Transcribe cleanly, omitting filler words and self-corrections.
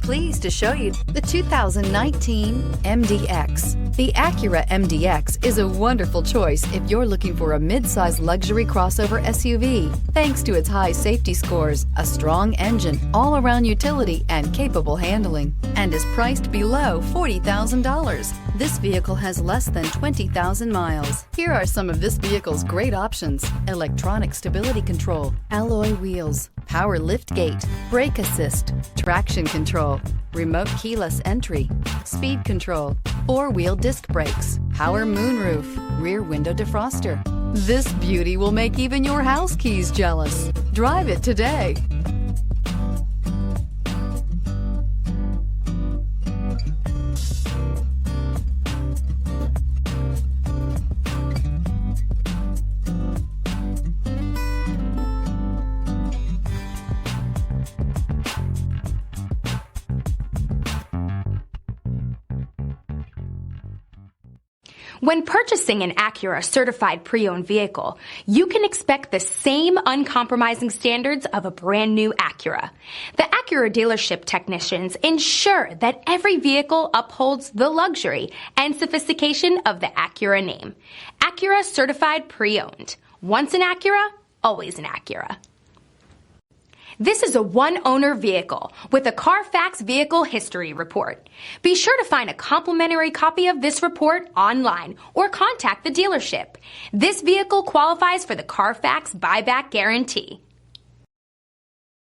pleased to show you the 2019 MDX. The Acura MDX is a wonderful choice if you're looking for a mid-size luxury crossover SUV. Thanks to its high safety scores, a strong engine, all-around utility, and capable handling, and is priced below $40,000. This vehicle has less than 20,000 miles. Here are some of this vehicle's great options: electronic stability control, alloy wheels, power liftgate, brake assist, traction control, remote keyless entry, speed control, four-wheel disc brakes, power moonroof, rear window defroster. This beauty will make even your house keys jealous. Drive it today. When purchasing an Acura certified pre-owned vehicle, you can expect the same uncompromising standards of a brand new Acura. The Acura dealership technicians ensure that every vehicle upholds the luxury and sophistication of the Acura name. Acura certified pre-owned. Once an Acura, always an Acura. This is a one-owner vehicle with a Carfax Vehicle History Report. Be sure to find a complimentary copy of this report online or contact the dealership. This vehicle qualifies for the Carfax Buyback Guarantee.